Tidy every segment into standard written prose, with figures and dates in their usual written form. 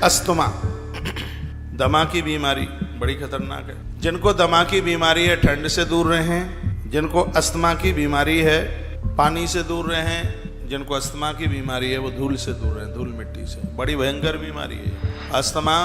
Asthma, दमा की बीमारी बड़ी खतरनाक है। जिनको दमा की बीमारी है ठंड से दूर रहें, जिनको अस्थमा की बीमारी है पानी से दूर रहें, जिनको अस्थमा की बीमारी है वो धूल से दूर रहें, धूल मिट्टी से। बड़ी भयंकर बीमारी है अस्थमा।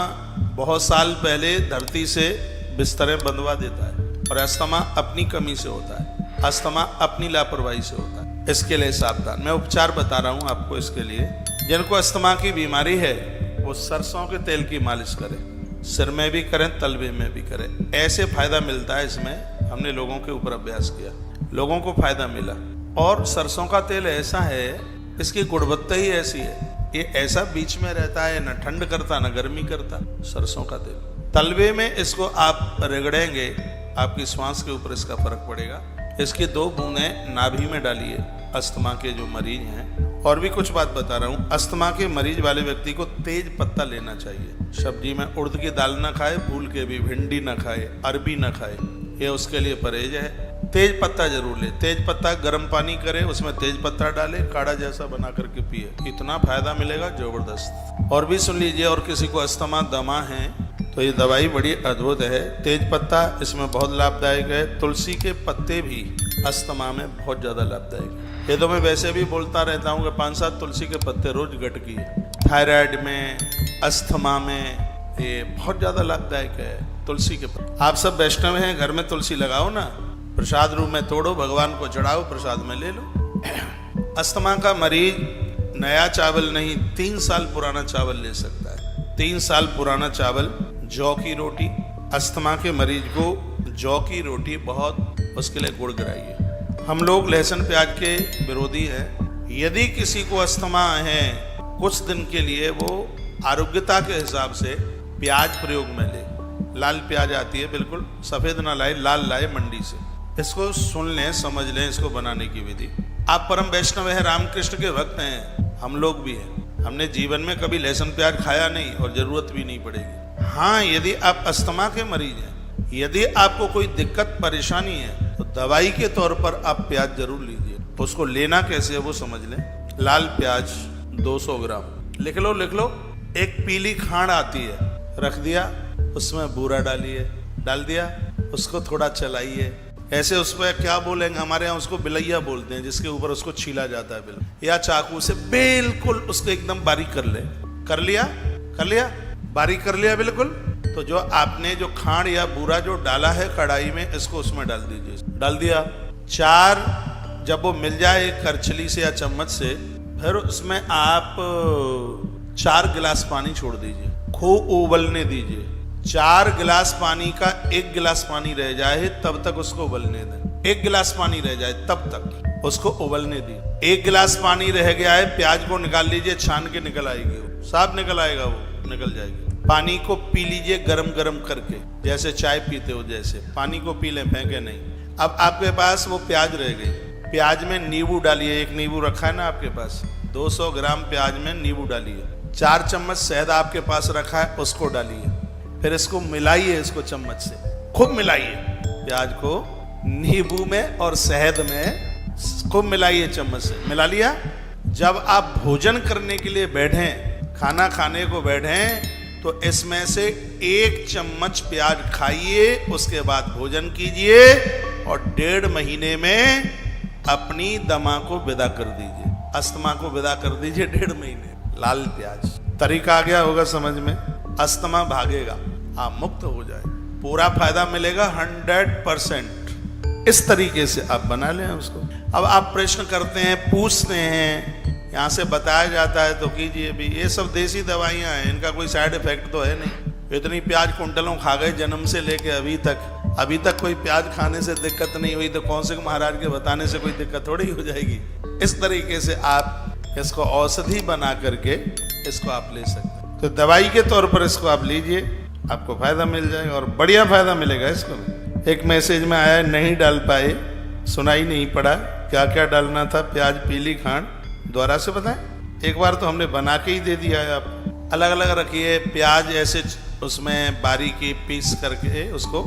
बहुत साल पहले धरती से बिस्तरें बंधवा देता है और अस्थमा अपनी कमी से होता है, अस्थमा अपनी लापरवाही से होता है। इसके लिए सावधान। मैं उपचार बता रहा हूँ आपको इसके लिए। जिनको अस्थमा की बीमारी है वो सरसों के तेल की मालिश करें, सिर में भी करें, तलवे में भी करें। ऐसे फायदा मिलता है इसमें। हमने लोगों के ऊपर अभ्यास किया, लोगों को फायदा मिला। और सरसों का तेल ऐसा है, इसकी गुणवत्ता ही ऐसी है, ये ऐसा बीच में रहता है, न ठंड करता न गर्मी करता। सरसों का तेल तलवे में इसको आप रगड़ेंगे, आपकी श्वास के ऊपर इसका फर्क पड़ेगा। इसकी 2 बूंदें नाभि में डालिए अस्थमा के जो मरीज हैं। और भी कुछ बात बता रहा हूँ, अस्थमा के मरीज वाले व्यक्ति को तेज पत्ता लेना चाहिए। सब्जी में उड़द की दाल ना खाए, भूल के भी भिंडी ना खाए, अरबी ना खाए, ये उसके लिए परहेज है। तेज पत्ता जरूर ले। तेज पत्ता गर्म पानी करे, उसमें तेज पत्ता डाले, काढ़ा जैसा बना करके पिए, इतना फायदा मिलेगा जबरदस्त। और भी सुन लीजिए, और किसी को अस्थमा दमा है तो ये दवाई बड़ी अद्भुत है। तेज पत्ता इसमें बहुत लाभदायक है। तुलसी के पत्ते भी अस्थमा में बहुत ज़्यादा लाभदायक है। ये तो मैं वैसे भी बोलता रहता हूँ कि 5-7 तुलसी के पत्ते रोज गटकी है। थायराइड में, अस्थमा में ये बहुत ज़्यादा लाभदायक है तुलसी के पत्ते। आप सब वैष्णव हैं, घर में तुलसी लगाओ ना, प्रसाद रूप में तोड़ो, भगवान को चढ़ाओ, प्रसाद में ले लो। अस्थमा का मरीज नया चावल नहीं, 3 साल पुराना चावल ले सकता है। 3 साल पुराना चावल, जौ की रोटी। अस्थमा के मरीज को जौ की रोटी बहुत, उसके लिए गुड़ गिराइए। हम लोग लहसुन प्याज के विरोधी हैं। यदि किसी को अस्थमा है, कुछ दिन के लिए वो आरोग्यता के हिसाब से प्याज प्रयोग में ले। लाल प्याज आती है, बिल्कुल सफेद ना लाए, लाल लाए मंडी से। इसको सुन लें, समझ लें इसको बनाने की विधि। आप परम वैष्णव हैं, रामकृष्ण के भक्त हैं, हम लोग भी हैं। हमने जीवन में कभी लहसुन प्याज खाया नहीं और जरूरत भी नहीं पड़ेगी। हाँ, यदि आप अस्थमा के मरीज हैं, यदि आपको कोई दिक्कत परेशानी है तो दवाई के तौर पर आप प्याज जरूर लीजिए। उसको लेना कैसे है वो समझ लें। लाल प्याज 200 ग्राम लिख लो, लिख लो। एक पीली खांड आती है, रख दिया, उसमें बूरा डालिए, डाल दिया, उसको थोड़ा चलाइए। ऐसे उस पर क्या बोलेंगे, हमारे यहाँ उसको बिलैया बोलते हैं, जिसके ऊपर उसको छीला जाता है बिल्कुल, या चाकू से बिल्कुल उसको एकदम बारीक कर ले। कर लिया, कर लिया, बारीक कर लिया बिल्कुल। तो जो आपने जो खांड या बूरा जो डाला है कढ़ाई में, इसको उसमें डाल दीजिए। डाल दिया। 4 जब वो मिल जाए करछली से या चम्मच से, फिर उसमें आप 4 गिलास पानी छोड़ दीजिए, खूब उबलने दीजिए। 4 गिलास पानी का 1 गिलास पानी रह जाए तब तक उसको उबलने दें। 1 गिलास पानी रह जाए तब तक उसको उबलने दी। 1 गिलास पानी रह गया है, प्याज को निकाल लीजिए, छान के निकल आएगी वो, साफ निकल आएगा, वो निकल जाएगी। पानी को पी लीजिए गरम गरम करके, जैसे चाय पीते हो जैसे। पानी को पी लें, फेंके नहीं। अब आपके पास वो प्याज रह गई, प्याज में नींबू डालिए। 1 नींबू रखा है ना आपके पास, 200 ग्राम प्याज में नींबू डालिए। 4 चम्मच शहद आपके पास रखा है, उसको डालिए। फिर इसको मिलाइए, इसको चम्मच से खूब मिलाइए। प्याज को नींबू में और शहद में खूब मिलाइए, चम्मच से। मिला लिया। जब आप भोजन करने के लिए बैठें, खाना खाने को बैठें, तो इसमें से 1 चम्मच प्याज खाइए, उसके बाद भोजन कीजिए और 1.5 महीने में अपनी दमा को विदा कर दीजिए, अस्थमा को विदा कर दीजिए 1.5 महीने। लाल प्याज, तरीका आ गया होगा समझ में। अस्थमा भागेगा, आप मुक्त हो जाए, पूरा फायदा मिलेगा 100%। इस तरीके से आप बना लें उसको। अब आप प्रश्न करते हैं, पूछते हैं, यहाँ से बताया जाता है तो कीजिए भी। ये सब देसी दवाइयाँ हैं, इनका कोई साइड इफेक्ट तो है नहीं। इतनी प्याज कुंटलों खा गए जन्म से लेके अभी तक कोई प्याज खाने से दिक्कत नहीं हुई, तो कौन से महाराज के बताने से कोई दिक्कत थोड़ी हो जाएगी। इस तरीके से आप इसको औषधि बना करके इसको आप ले सकते हैं। तो दवाई के तौर पर इसको आप लीजिए, आपको फायदा मिल जाएगा और बढ़िया फायदा मिलेगा इसको। एक मैसेज में आया, नहीं डाल पाए, सुनाई नहीं पड़ा, क्या क्या डालना था। प्याज, पीली खांड, दोबारा से बताएं। एक बार तो हमने बना के ही दे दिया है आपको। अलग अलग रखिए। प्याज ऐसे उसमें बारीकी पीस करके उसको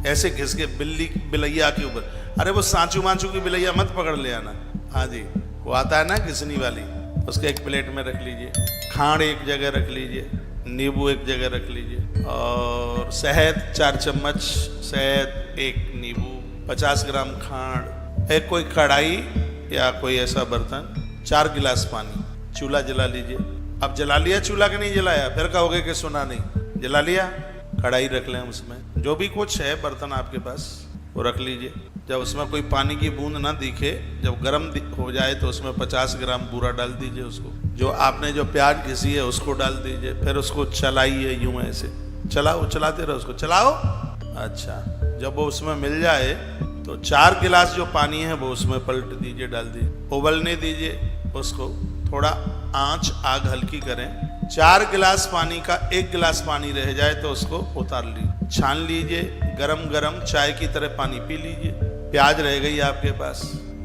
ऐसे घिस के बिलैया के ऊपर, अरे वो सांचू मांचू की बिलैया मत पकड़ ले आना। हाँ जी, वो आता है ना घिसनी वाली, उसके एक प्लेट में रख लीजिए। खांड एक जगह रख लीजिए, नींबू एक जगह रख लीजिए, और शहद 4 चम्मच शहद, एक नींबू, 50 ग्राम खांड, एक कोई कढ़ाई या कोई ऐसा बर्तन, 4 गिलास पानी। चूल्हा जला लीजिए। अब जला लिया चूल्हा कि नहीं जलाया, फिर कहोगे कि सुना नहीं। जला लिया, कढ़ाई रख लें, उसमें जो भी कुछ है बर्तन आपके पास वो रख लीजिए। जब उसमें कोई पानी की बूंद ना दिखे, जब गर्म हो जाए तो उसमें 50 ग्राम बूरा डाल दीजिए। उसको जो आपने जो प्याज घिसी है उसको डाल दीजिए। फिर उसको चलाइए, यूं ऐसे चलाओ, चलाते रहो उसको, चलाओ। अच्छा, जब वो उसमें मिल जाए तो 4 गिलास जो पानी है वो उसमें पलट दीजिए, डाल दीजिए, उबलने दीजिए उसको। थोड़ा आग हल्की करें। 4 गिलास पानी का 1 गिलास पानी रह जाए तो उसको उतार लीजिए, छान लीजिए। गरम गरम चाय की तरह पानी पी लीजिए। प्याज रह गई आपके पास,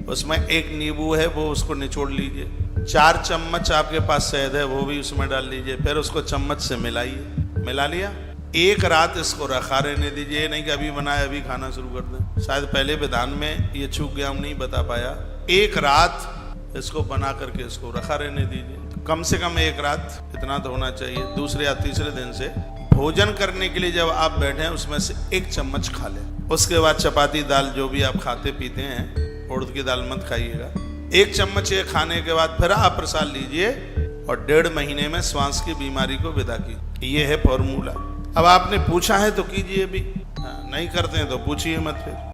उसमें 1 नींबू है वो उसको निचोड़ लीजिए। 4 चम्मच आपके पास शहद है वो भी उसमें डाल लीजिए। फिर उसको चम्मच से मिलाइए। मिला लिया, 1 रात इसको रखा रहने दीजिए। नहीं कि अभी बनाया अभी खाना शुरू कर दें, शायद पहले विधान में ये चूक गया, हम नहीं बता पाया। 1 रात इसको बना करके इसको रखा रहने दीजिए। कम से कम 1 रात इतना तो होना चाहिए। दूसरे या तीसरे दिन से भोजन करने के लिए जब आप बैठे उसमें से 1 चम्मच खा लें। उसके बाद चपाती दाल जो भी आप खाते पीते हैं, उड़द की दाल मत खाइएगा। 1 चम्मच ये खाने के बाद फिर आप प्रसाद लीजिए और 1.5 महीने में श्वास की बीमारी को विदा कीजिए। ये है फॉर्मूला। अब आपने पूछा है तो कीजिए भी, नहीं करते हैं तो पूछिए मत फिर।